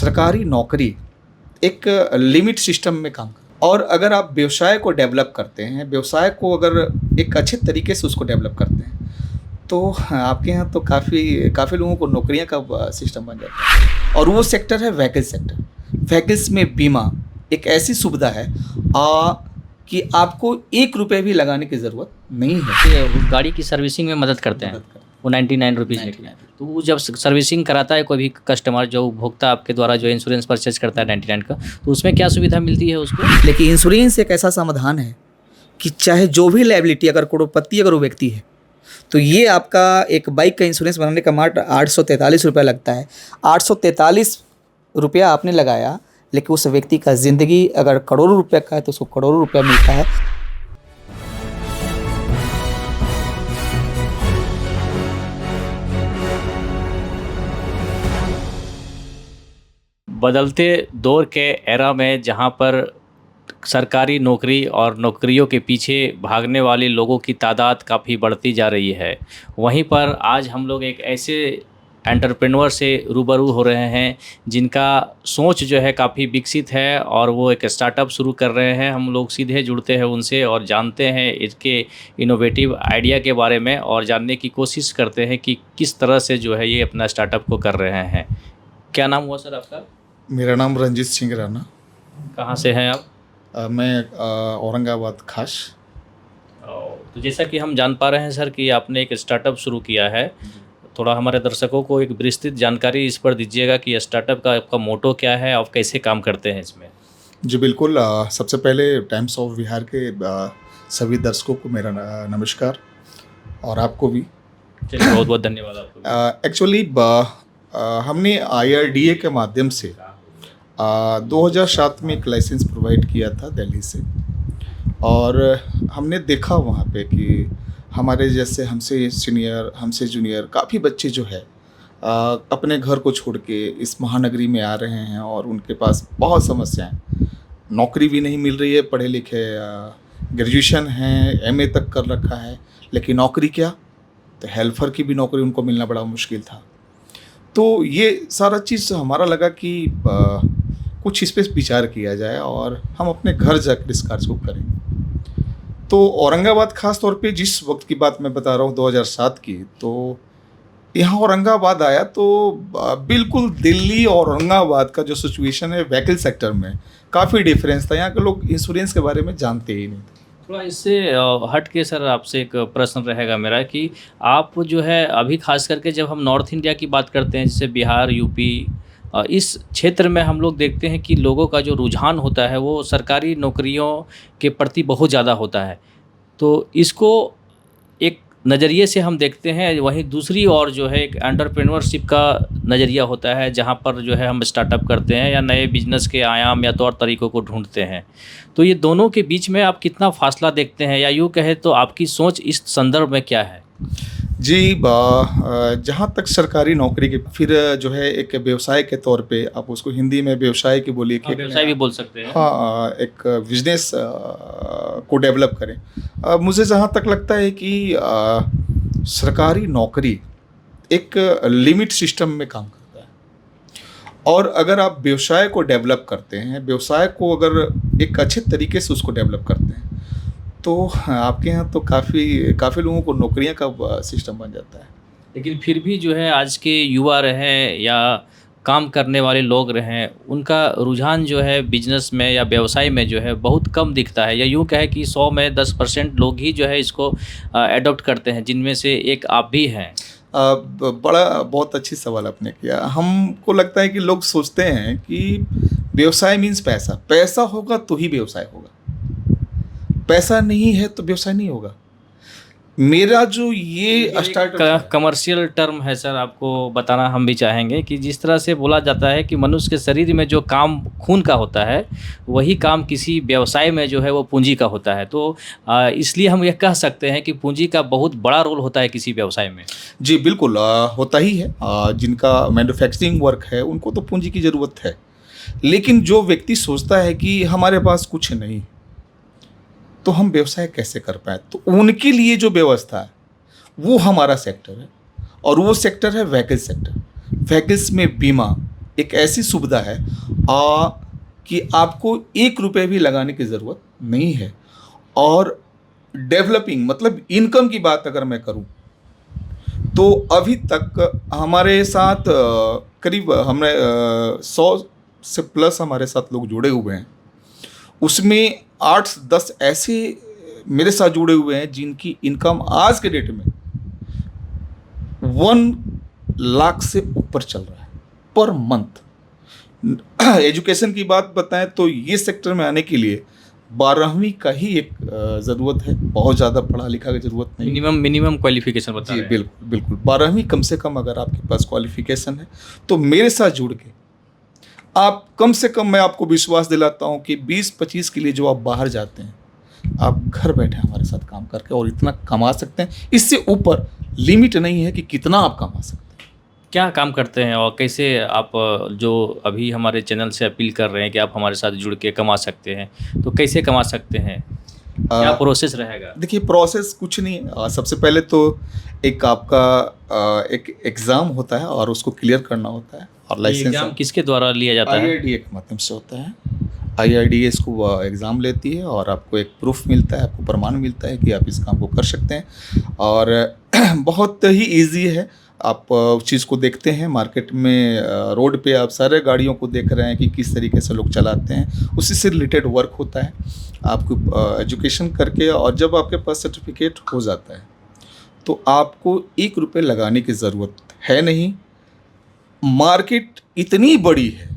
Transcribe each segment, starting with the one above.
सरकारी नौकरी एक लिमिट सिस्टम में काम कर, और अगर आप व्यवसाय को डेवलप करते हैं, व्यवसाय को अगर एक अच्छे तरीके से उसको डेवलप करते हैं, तो आपके यहाँ तो काफ़ी काफ़ी लोगों को नौकरियाँ का सिस्टम बन जाता है। और वो सेक्टर है व्हीकल सेक्टर। व्हीकल्स में बीमा एक ऐसी सुविधा है कि आपको 1 रुपये भी लगाने की ज़रूरत नहीं है। ये वो गाड़ी की सर्विसिंग में मदद करते हैं, वो 99 रुपीज़ लेते हैं। तो वो जब सर्विसिंग कराता है कोई भी कस्टमर, जो उपभोक्ता आपके द्वारा जो इंश्योरेंस परचेज करता है 99 का, तो उसमें क्या सुविधा मिलती है उसको? लेकिन इंश्योरेंस एक ऐसा समाधान है कि चाहे जो भी लायबिलिटी, अगर करोड़पति अगर वो व्यक्ति है, तो ये आपका एक बाइक का इंश्योरेंस बनाने का मात्र 843 रुपया लगता है। 843 रुपया आपने लगाया, लेकिन उस व्यक्ति का ज़िंदगी अगर करोड़ों रुपये का है तो उसको करोड़ों रुपया मिलता है। बदलते दौर के एरा में जहाँ पर सरकारी नौकरी और नौकरियों के पीछे भागने वाले लोगों की तादाद काफ़ी बढ़ती जा रही है, वहीं पर आज हम लोग एक ऐसे एंटरप्रेन्योर से रूबरू हो रहे हैं जिनका सोच जो है काफ़ी विकसित है और वो एक स्टार्टअप शुरू कर रहे हैं। हम लोग सीधे जुड़ते हैं उनसे और जानते हैं इसके इनोवेटिव आइडिया के बारे में और जानने की कोशिश करते हैं कि किस तरह से जो है ये अपना स्टार्टअप को कर रहे हैं। क्या नाम हुआ सर आपका? मेरा नाम रंजीत सिंह राणा। कहाँ से हैं आप? मैं औरंगाबाद खास। तो जैसा कि हम जान पा रहे हैं सर कि आपने एक स्टार्टअप शुरू किया है, थोड़ा हमारे दर्शकों को एक विस्तृत जानकारी इस पर दीजिएगा कि स्टार्टअप का आपका मोटो क्या है और कैसे काम करते हैं इसमें। जी बिल्कुल। सबसे पहले टाइम्स ऑफ बिहार के सभी दर्शकों को मेरा नमस्कार, और आपको भी। चलिए, बहुत बहुत धन्यवाद आपको। एक्चुअली हमने IRDA के माध्यम से 2007 में एक लाइसेंस प्रोवाइड किया था दिल्ली से, और हमने देखा वहाँ पे कि हमारे जैसे हमसे सीनियर, हमसे जूनियर काफ़ी बच्चे जो है अपने घर को छोड़ के इस महानगरी में आ रहे हैं, और उनके पास बहुत समस्याएं, नौकरी भी नहीं मिल रही है, पढ़े लिखे ग्रेजुएशन है, MA तक कर रखा है, लेकिन नौकरी क्या, तो हेल्पर की भी नौकरी उनको मिलना बड़ा मुश्किल था। तो ये सारा चीज़ हमारा लगा कि कुछ इस पर विचार किया जाए और हम अपने घर जाकर इस कार्य को करें। तो औरंगाबाद ख़ास तौर पे जिस वक्त की बात मैं बता रहा हूँ 2007 की, तो यहाँ औरंगाबाद आया तो बिल्कुल दिल्ली और औरंगाबाद का जो सिचुएशन है व्हीकल सेक्टर में काफ़ी डिफरेंस था। यहाँ के लोग इंश्योरेंस के बारे में जानते ही नहीं थे। थोड़ा इससे हट के सर आपसे एक प्रश्न रहेगा मेरा कि आप जो है अभी खास करके जब हम नॉर्थ इंडिया की बात करते हैं, जैसे बिहार, यूपी, इस क्षेत्र में हम लोग देखते हैं कि लोगों का जो रुझान होता है वो सरकारी नौकरियों के प्रति बहुत ज़्यादा होता है। तो इसको एक नज़रिए से हम देखते हैं, वहीं दूसरी ओर जो है एक एंटरप्रेन्योरशिप का नज़रिया होता है, जहाँ पर जो है हम स्टार्टअप करते हैं या नए बिजनेस के आयाम या तौर तरीक़ों को ढूंढते हैं। तो ये दोनों के बीच में आप कितना फासला देखते हैं, या यूँ कहें तो आपकी सोच इस संदर्भ में क्या है? जी, जहाँ तक सरकारी नौकरी के, फिर जो है एक व्यवसाय के तौर पे आप उसको हिंदी में व्यवसाय की बोलिए, व्यवसाय भी बोल सकते हैं। हाँ, एक बिजनेस को डेवलप करें। मुझे जहाँ तक लगता है कि सरकारी नौकरी एक लिमिट सिस्टम में काम करता है, और अगर आप व्यवसाय को डेवलप करते हैं, व्यवसाय को अगर एक अच्छे तरीके से उसको डेवलप करते हैं, तो आपके यहाँ तो काफ़ी लोगों को नौकरियाँ का सिस्टम बन जाता है। लेकिन फिर भी जो है आज के युवा रहें या काम करने वाले लोग रहें, उनका रुझान जो है बिजनेस में या व्यवसाय में जो है बहुत कम दिखता है, या यूँ कहे कि 100 में 10% लोग ही जो है इसको अडॉप्ट करते हैं, जिनमें से एक आप भी हैं। बहुत अच्छी सवाल आपने किया। हमको लगता है कि लोग सोचते हैं कि व्यवसाय मीन्स पैसा, पैसा होगा तो ही व्यवसाय होगा, पैसा नहीं है तो व्यवसाय नहीं होगा। मेरा जो ये स्टार्टअप कमर्शियल टर्म है सर, आपको बताना हम भी चाहेंगे कि जिस तरह से बोला जाता है कि मनुष्य के शरीर में जो काम खून का होता है, वही काम किसी व्यवसाय में जो है वो पूंजी का होता है। तो इसलिए हम ये कह सकते हैं कि पूंजी का बहुत बड़ा रोल होता है किसी व्यवसाय में। जी बिल्कुल, होता ही है। जिनका मैन्युफैक्चरिंग वर्क है उनको तो पूंजी की ज़रूरत है, लेकिन जो व्यक्ति सोचता है कि हमारे पास कुछ नहीं तो हम व्यवसाय कैसे कर पाए, तो उनके लिए जो व्यवस्था है वो हमारा सेक्टर है, और वो सेक्टर है व्हीकल सेक्टर। व्हीकल्स में बीमा एक ऐसी सुविधा है कि आपको 1 रुपए भी लगाने की ज़रूरत नहीं है। और डेवलपिंग मतलब इनकम की बात अगर मैं करूँ, तो अभी तक हमारे साथ करीब हमने 100 से प्लस हमारे साथ लोग जुड़े हुए हैं। उसमें 8-10 ऐसे मेरे साथ जुड़े हुए हैं जिनकी इनकम आज के डेट में 1 लाख से ऊपर चल रहा है पर मंथ। एजुकेशन की बात बताएं तो ये सेक्टर में आने के लिए 12वीं का ही एक ज़रूरत है, बहुत ज़्यादा पढ़ा लिखा की ज़रूरत नहीं। मिनिमम क्वालिफिकेशन बता जी रहे हैं। बिल्कुल बिल्कुल, 12वीं कम से कम अगर आपके पास क्वालिफिकेशन है तो मेरे साथ जुड़ के आप कम से कम, मैं आपको विश्वास दिलाता हूँ कि 20-25 के लिए जो आप बाहर जाते हैं, आप घर बैठे हमारे साथ काम करके और इतना कमा सकते हैं। इससे ऊपर लिमिट नहीं है कि कितना आप कमा सकते हैं। क्या काम करते हैं और कैसे आप जो अभी हमारे चैनल से अपील कर रहे हैं कि आप हमारे साथ जुड़ के कमा सकते हैं, तो कैसे कमा सकते हैं? क्या प्रोसेस रहेगा? देखिए प्रोसेस कुछ नहीं है। सबसे पहले तो एक आपका एक एग्ज़ाम होता है और उसको क्लियर करना होता है और ये लाइसेंस एग्जाम किसके द्वारा लिया जाता है? IIDA के माध्यम से होता है। IIDA इसको एग्ज़ाम लेती है और आपको एक प्रूफ मिलता है, आपको प्रमाण मिलता है कि आप इस काम को कर सकते हैं। और बहुत ही ईज़ी है। आप उस चीज़ को देखते हैं मार्केट में, रोड पे आप सारे गाड़ियों को देख रहे हैं कि किस तरीके से लोग चलाते हैं, उसी से रिलेटेड वर्क होता है। आपको एजुकेशन करके और जब आपके पास सर्टिफिकेट हो जाता है तो आपको 1 रुपये लगाने की ज़रूरत है नहीं। मार्केट इतनी बड़ी है,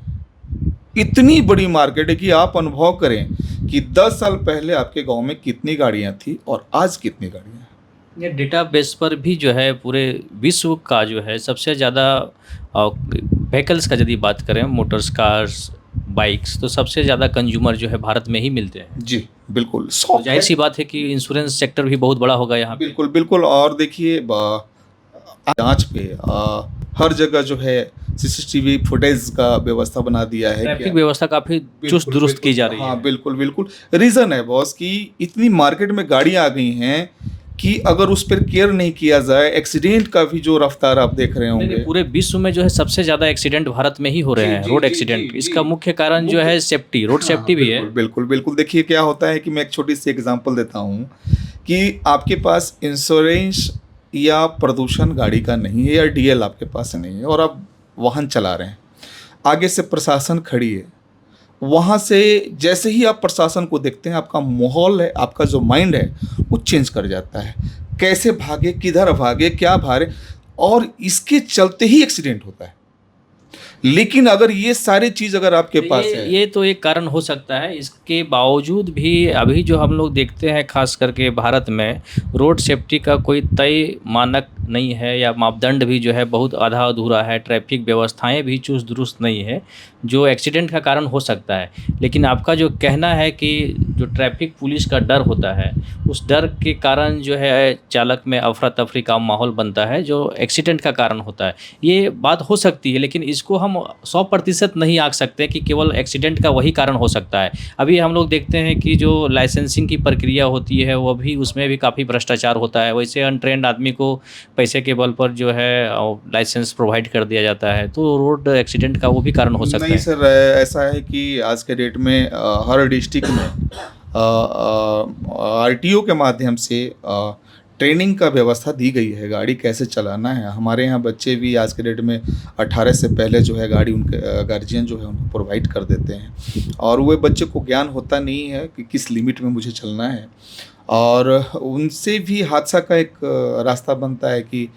इतनी बड़ी मार्केट है कि आप अनुभव करें कि 10 साल पहले आपके गांव में कितनी गाड़ियां थी और आज कितनी गाड़ियां हैं। ये डेटाबेस पर भी जो है पूरे विश्व का जो है सबसे ज़्यादा व्हीकल्स का यदि बात करें, मोटर्स, कार्स, बाइक्स, तो सबसे ज़्यादा कंज्यूमर जो है भारत में ही मिलते हैं। जी बिल्कुल, तो शौक जाहिर है। सी बात है कि इंश्योरेंस सेक्टर भी बहुत बड़ा होगा यहाँ पे। बिल्कुल बिल्कुल। और देखिए जांच पे हर जगह जो है CCTV फुटेज का व्यवस्था बना दिया है। ट्रैफिक व्यवस्था काफ़ी चुस्त दुरुस्त की जा रही हाँ है। बिल्कुल बिल्कुल। रीज़न है बॉस कि इतनी मार्केट में गाड़ियां आ गई हैं कि अगर उस पर केयर नहीं किया जाए, एक्सीडेंट का भी जो रफ्तार आप देख रहे नहीं, होंगे। पूरे विश्व में जो है सबसे ज़्यादा एक्सीडेंट भारत में ही हो रहे जी, हैं, जी, रोड जी, एक्सीडेंट। जी, इसका जी। मुख्य कारण जो है सेफ्टी, रोड सेफ्टी भी है। बिल्कुल बिल्कुल बिल्कुल। देखिए क्या होता है कि मैं एक छोटी सी एग्जांपल देता हूँ कि आपके पास इंश्योरेंस या प्रदूषण गाड़ी का नहीं है या DL आपके पास नहीं है और आप वाहन चला रहे हैं, आगे से प्रशासन खड़ी है, वहाँ से जैसे ही आप प्रशासन को देखते हैं आपका माहौल है, आपका जो माइंड है वो चेंज कर जाता है। कैसे भागे, किधर भागे, क्या भागे, और इसके चलते ही एक्सीडेंट होता है। लेकिन अगर ये सारी चीज़ अगर आपके पास है, ये तो एक कारण हो सकता है। इसके बावजूद भी अभी जो हम लोग देखते हैं खास करके भारत में, रोड सेफ्टी का कोई तय मानक नहीं है या मापदंड भी जो है बहुत आधा अधूरा है। ट्रैफिक व्यवस्थाएं भी चुस्त दुरुस्त नहीं है, जो एक्सीडेंट का कारण हो सकता है। लेकिन आपका जो कहना है कि जो ट्रैफिक पुलिस का डर होता है, उस डर के कारण जो है चालक में अफरा तफरी का माहौल बनता है, जो एक्सीडेंट का कारण होता है। ये बात हो सकती है, लेकिन इसको हम 100% नहीं आंक सकते कि केवल एक्सीडेंट का वही कारण हो सकता है। अभी हम लोग देखते हैं कि जो लाइसेंसिंग की प्रक्रिया होती है वो भी, उसमें भी काफ़ी भ्रष्टाचार होता है। वैसे अनट्रेंड आदमी को पैसे के बल पर जो है लाइसेंस प्रोवाइड कर दिया जाता है, तो रोड एक्सीडेंट का वो भी कारण हो सकता है। नहीं सर, ऐसा है कि आज के डेट में हर डिस्ट्रिक्ट में RTO के माध्यम से ट्रेनिंग का व्यवस्था दी गई है, गाड़ी कैसे चलाना है। हमारे यहाँ बच्चे भी आज के डेट में 18 से पहले जो है गाड़ी उनके गार्जियन जो है उनको प्रोवाइड कर देते हैं, और वो बच्चे को ज्ञान होता नहीं है कि किस लिमिट में मुझे चलना है। और उनसे भी हादसा का एक रास्ता बनता है कि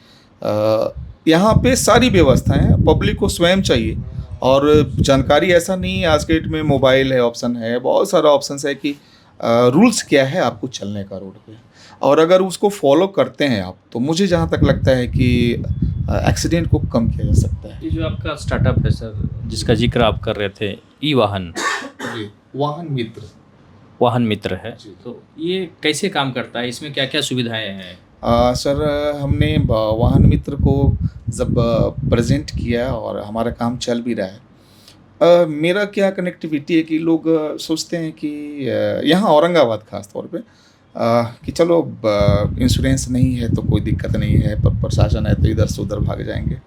यहाँ पे सारी व्यवस्थाएं पब्लिक को स्वयं चाहिए, और जानकारी ऐसा नहीं है। आज के डेट में मोबाइल है, ऑप्शन है, बहुत सारा ऑप्शन है कि रूल्स क्या है आपको चलने का रोड पे, और अगर उसको फॉलो करते हैं आप, तो मुझे जहाँ तक लगता है कि एक्सीडेंट को कम किया जा सकता है। ये जो आपका स्टार्टअप है सर, जिसका जिक्र आप कर रहे थे, ई वाहन, जी, वाहन मित्र है, जी। तो ये कैसे काम करता है? इसमें क्या क्या सुविधाएं हैं? सर हमने वाहन मित्र को जब प्रेजेंट किया और हमारा काम चल भी रहा है, मेरा क्या कनेक्टिविटी है कि लोग सोचते हैं कि यहाँ औरंगाबाद खास तौर पे कि चलो इंश्योरेंस नहीं है तो कोई दिक्कत नहीं है, पर प्रशासन है तो इधर से उधर भाग जाएंगे।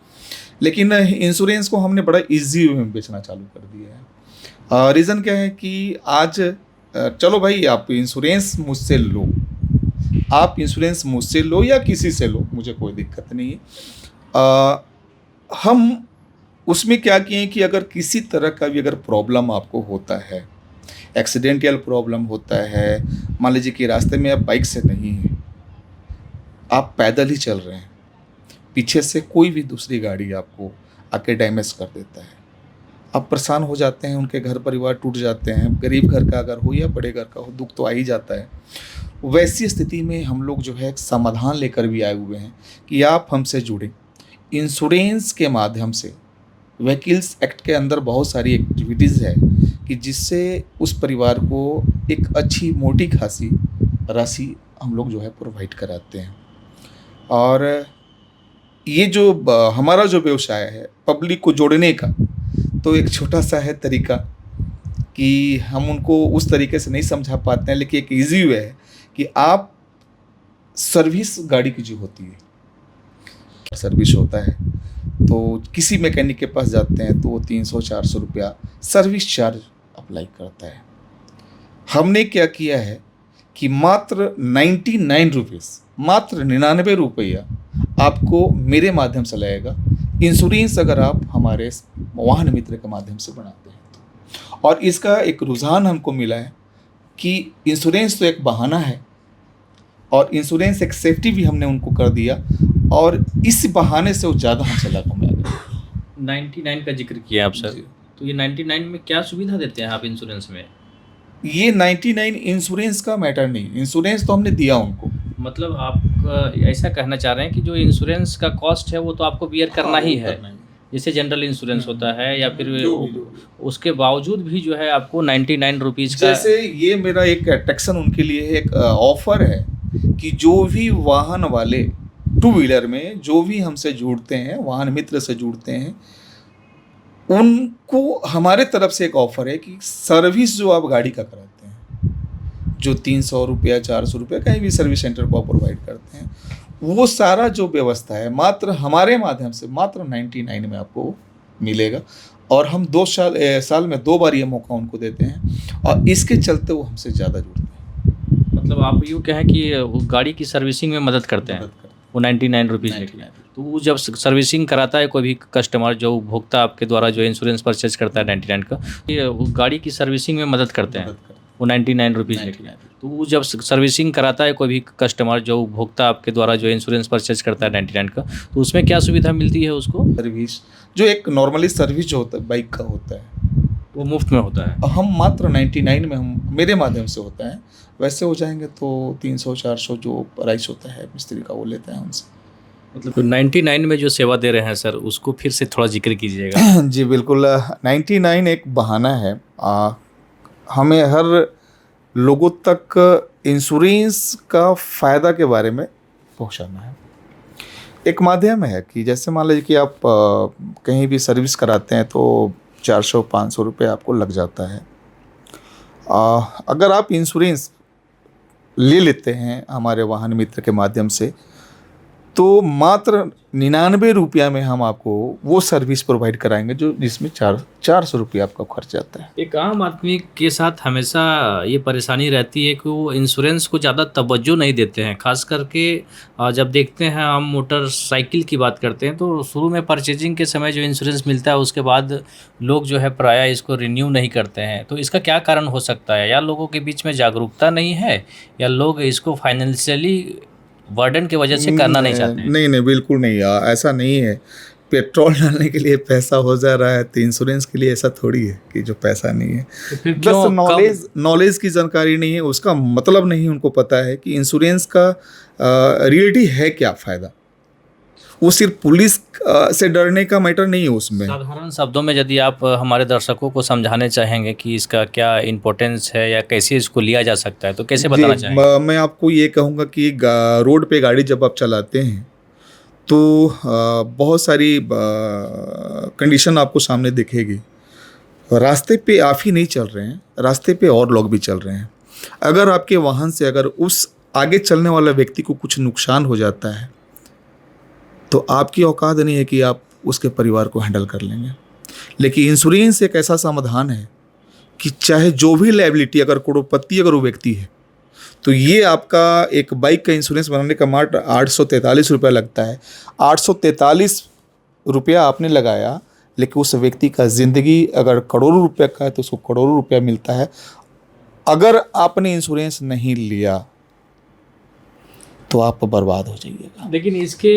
लेकिन इंश्योरेंस को हमने बड़ा इजी वे में बेचना चालू कर दिया है। रीज़न क्या है कि आज चलो भाई आप इंश्योरेंस मुझसे लो, आप इंश्योरेंस मुझसे लो या किसी से लो, मुझे कोई दिक्कत नहीं है। हम उसमें क्या किए कि अगर किसी तरह का भी अगर प्रॉब्लम आपको होता है, एक्सीडेंटल प्रॉब्लम होता है, मान लीजिए कि रास्ते में आप बाइक से नहीं हैं, आप पैदल ही चल रहे हैं, पीछे से कोई भी दूसरी गाड़ी आपको आके डैमेज कर देता है, आप परेशान हो जाते हैं, उनके घर परिवार टूट जाते हैं, गरीब घर का अगर हो या बड़े घर का हो, दुख तो आ ही जाता है। वैसी स्थिति में हम लोग जो है एक समाधान लेकर भी आए हुए हैं कि आप हमसे जुड़ें इंश्योरेंस के माध्यम से। व्हीकल्स एक्ट के अंदर बहुत सारी एक्टिविटीज़ है कि जिससे उस परिवार को एक अच्छी मोटी खासी राशि हम लोग जो है प्रोवाइड कराते हैं। और ये जो हमारा जो व्यवसाय है पब्लिक को जोड़ने का, तो एक छोटा सा है तरीका कि हम उनको उस तरीके से नहीं समझा पाते हैं, लेकिन एक इजी वे है कि आप सर्विस गाड़ी की जो होती है, सर्विस होता है तो किसी मैकेनिक के पास जाते हैं तो वो 300-400 रुपया सर्विस चार्ज अप्लाई करता है। हमने क्या किया है कि मात्र 99 रुपीज़, मात्र 99 रुपया आपको मेरे माध्यम से लगेगा इंश्योरेंस, अगर आप हमारे वाहन मित्र के माध्यम से बनाते हैं तो। और इसका एक रुझान हमको मिला है कि इंश्योरेंस तो एक बहाना है और इंश्योरेंस एक सेफ्टी भी हमने उनको कर दिया, और इस बहाने से वो ज़्यादा हमसे लाभों में आ गए। 99 का जिक्र किया आप सर, जी। तो ये 99 में क्या सुविधा देते हैं आप इंश्योरेंस में? ये 99 इंश्योरेंस का मैटर नहीं, इंश्योरेंस तो हमने दिया उनको। मतलब आप ऐसा कहना चाह रहे हैं कि जो इंश्योरेंस का कॉस्ट है वो तो आपको बियर करना ही है, जैसे जनरल इंश्योरेंस होता है या फिर जो भी। उसके बावजूद भी जो है आपको 99 रुपीज़ का। जैसे ये मेरा एक अट्रैक्शन उनके लिए एक ऑफर है कि जो भी वाहन वाले टू व्हीलर में जो भी हमसे जुड़ते हैं, वाहन मित्र से जुड़ते हैं, उनको हमारे तरफ से एक ऑफर है कि सर्विस जो आप गाड़ी का कराते हैं, जो 300 रुपया 400 रुपया कहीं भी सर्विस सेंटर को आप प्रोवाइड करते हैं, वो सारा जो व्यवस्था है मात्र हमारे माध्यम से मात्र 99 में आपको मिलेगा। और हम 2 साल में 2 बार ये मौका उनको देते हैं, और इसके चलते वो हमसे ज़्यादा जुड़ते हैं। मतलब आप यूँ कहें कि वो गाड़ी की सर्विसिंग में मदद करते हैं, वो 99 रुपीज़ में। 99 तो वो जब सर्विसिंग कराता है कोई भी कस्टमर, जो उपभोक्ता आपके द्वारा जो इंश्योरेंस परचेज करता है 99 का, ये वो गाड़ी की सर्विसिंग में मदद करते हैं, वो 99 रुपीज़ में। तो वो जब सर्विसिंग कराता है कोई भी कस्टमर, जो उपभोक्ता आपके द्वारा जो इंश्योरेंस परचेज करता है 99 का, तो उसमें क्या सुविधा मिलती है उसको? सर्विस जो एक नॉर्मली सर्विस जो होता है बाइक का होता है, वो मुफ्त में होता है। हम मात्र 99 में हम मेरे माध्यम से होता है। वैसे हो जाएंगे तो 300-400 जो प्राइस होता है मिस्त्री का वो लेते हैं हमसे। मतलब 99 में जो सेवा दे रहे हैं सर, उसको फिर से थोड़ा जिक्र कीजिएगा। जी बिल्कुल, 99 एक बहाना है हमें हर लोगों तक इंश्योरेंस का फ़ायदा के बारे में पहुंचाना है। एक माध्यम है कि जैसे मान लीजिए कि आप कहीं भी सर्विस कराते हैं तो 400-500 रुपये आपको लग जाता है। अगर आप इंश्योरेंस ले लेते हैं हमारे वाहन मित्र के माध्यम से, तो मात्र 99 रुपया में हम आपको वो सर्विस प्रोवाइड कराएंगे जो जिसमें 400 रुपया आपका खर्च आता है। एक आम आदमी के साथ हमेशा ये परेशानी रहती है कि वो इंश्योरेंस को ज़्यादा तवज्जो नहीं देते हैं, खास करके जब देखते हैं हम मोटरसाइकिल की बात करते हैं तो शुरू में परचेजिंग के समय जो इंश्योरेंस मिलता है उसके बाद लोग जो है प्रायः इसको रिन्यू नहीं करते हैं। तो इसका क्या कारण हो सकता है? या लोगों के बीच में जागरूकता नहीं है, या लोग इसको फाइनेंशियली बर्डन की वजह से करना नहीं चाहते हैं? नहीं बिल्कुल नहीं यार, ऐसा नहीं है। पेट्रोल डालने के लिए पैसा हो जा रहा है तो इंश्योरेंस के लिए ऐसा थोड़ी है कि जो पैसा नहीं है। तो फिर बस क्यों नॉलेज की जानकारी नहीं है, उसका मतलब नहीं उनको पता है कि इंश्योरेंस का रियलिटी है क्या फ़ायदा। वो सिर्फ पुलिस से डरने का मैटर नहीं है उसमें। साधारण शब्दों में यदि आप हमारे दर्शकों को समझाने चाहेंगे कि इसका क्या इम्पोर्टेंस है या कैसे इसको लिया जा सकता है, तो कैसे बताना चाहेंगे? मैं आपको ये कहूँगा कि रोड पे गाड़ी जब आप चलाते हैं तो बहुत सारी कंडीशन आपको सामने दिखेगी। रास्ते पे आप ही नहीं चल रहे हैं, रास्ते पे और लोग भी चल रहे हैं। अगर आपके वाहन से अगर उस आगे चलने वाला व्यक्ति को कुछ नुकसान हो जाता है तो आपकी औकात नहीं है कि आप उसके परिवार को हैंडल कर लेंगे। लेकिन इंश्योरेंस एक ऐसा समाधान है कि चाहे जो भी लायबिलिटी, अगर करोड़पति अगर वो व्यक्ति है, तो ये आपका एक बाइक का इंश्योरेंस बनाने का मात्र 843 रुपया लगता है। 843 रुपया आपने लगाया, लेकिन उस व्यक्ति का ज़िंदगी अगर करोड़ों रुपये का है तो उसको करोड़ों रुपया मिलता है। अगर आपने इंश्योरेंस नहीं लिया तो आप बर्बाद हो जाइएगा। लेकिन इसके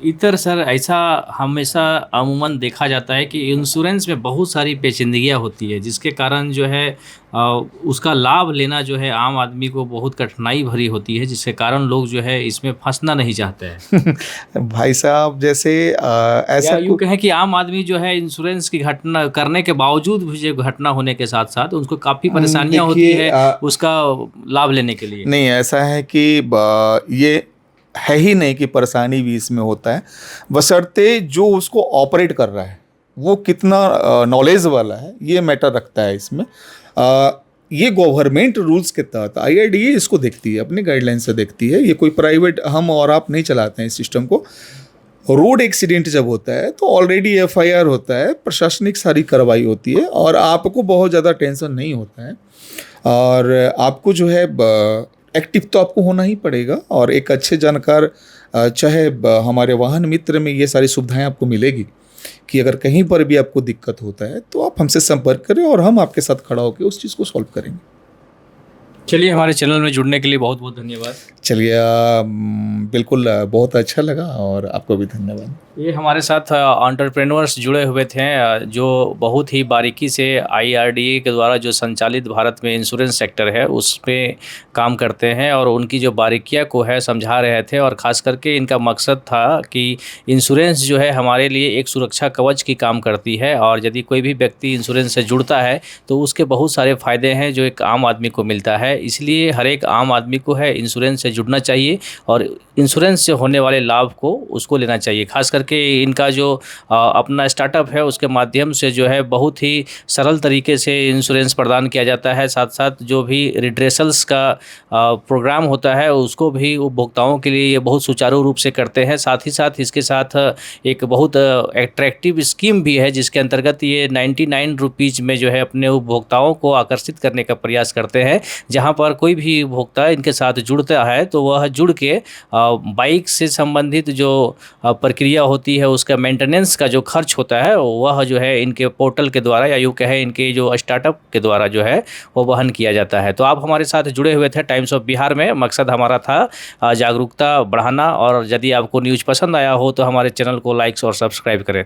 इतर सर ऐसा हमेशा अमूमन देखा जाता है कि इंश्योरेंस में बहुत सारी पेचीदगियाँ होती है, जिसके कारण जो है उसका लाभ लेना जो है आम आदमी को बहुत कठिनाई भरी होती है, जिसके कारण लोग जो है इसमें फंसना नहीं चाहते हैं। भाई साहब, जैसे ऐसा या यूँ कहें कि आम आदमी जो है इंश्योरेंस की घटना करने के बावजूद भी जो घटना होने के साथ साथ उनको काफ़ी परेशानियाँ होती है उसका लाभ लेने के लिए। नहीं, ऐसा है कि ये है ही नहीं कि परेशानी भी इसमें होता है, बशर्ते जो उसको ऑपरेट कर रहा है वो कितना नॉलेज वाला है, ये मैटर रखता है इसमें। ये गवर्नमेंट रूल्स के तहत IRDA इसको देखती है, अपने गाइडलाइन से देखती है। ये कोई प्राइवेट हम और आप नहीं चलाते हैं इस सिस्टम को। रोड एक्सीडेंट जब होता है तो ऑलरेडी FIR होता है, प्रशासनिक सारी कार्रवाई होती है और आपको बहुत ज़्यादा टेंशन नहीं होता है। और आपको जो है एक्टिव तो आपको होना ही पड़ेगा, और एक अच्छे जानकार, चाहे हमारे वाहन मित्र में ये सारी सुविधाएं आपको मिलेगी कि अगर कहीं पर भी आपको दिक्कत होता है तो आप हमसे संपर्क करें और हम आपके साथ खड़ा होकर उस चीज़ को सॉल्व करेंगे। चलिए, हमारे चैनल में जुड़ने के लिए बहुत बहुत धन्यवाद। चलिए, बिल्कुल, बहुत अच्छा लगा और आपको भी धन्यवाद। ये हमारे साथ एंटरप्रेन्योर्स जुड़े हुए थे जो बहुत ही बारीकी से IRDA के द्वारा जो संचालित भारत में इंश्योरेंस सेक्टर है उस पे काम करते हैं, और उनकी जो बारीकियां को है समझा रहे थे। और ख़ास करके इनका मकसद था कि इंश्योरेंस जो है हमारे लिए एक सुरक्षा कवच की काम करती है, और यदि कोई भी व्यक्ति इंश्योरेंस से जुड़ता है तो उसके बहुत सारे फ़ायदे हैं जो एक आम आदमी को मिलता है। इसलिए हर एक आम आदमी को है इंश्योरेंस से जुड़ना चाहिए और इंश्योरेंस से होने वाले लाभ को उसको लेना चाहिए। खास करके इनका जो अपना स्टार्टअप है उसके माध्यम से जो है बहुत ही सरल तरीके से इंश्योरेंस प्रदान किया जाता है। साथ साथ जो भी रिड्रेसल्स का प्रोग्राम होता है उसको भी उपभोक्ताओं के लिए ये बहुत सुचारू रूप से करते हैं। साथ ही साथ इसके साथ एक बहुत अट्रैक्टिव स्कीम भी है जिसके अंतर्गत ये 99 रुपीज़ में जो है अपने उपभोक्ताओं को आकर्षित करने का प्रयास करते हैं, जहां पर कोई भी उपभोक्ता इनके साथ जुड़ता है तो वह जुड़ के बाइक से संबंधित जो प्रक्रिया होती है उसका मेंटेनेंस का जो खर्च होता है वह जो है इनके पोर्टल के द्वारा या यूँ कहें इनके जो स्टार्टअप के द्वारा जो है वो वहन किया जाता है। तो आप हमारे साथ जुड़े हुए थे टाइम्स ऑफ बिहार में। मकसद हमारा था जागरूकता बढ़ाना, और यदि आपको न्यूज़ पसंद आया हो तो हमारे चैनल को लाइक्स और सब्सक्राइब करें।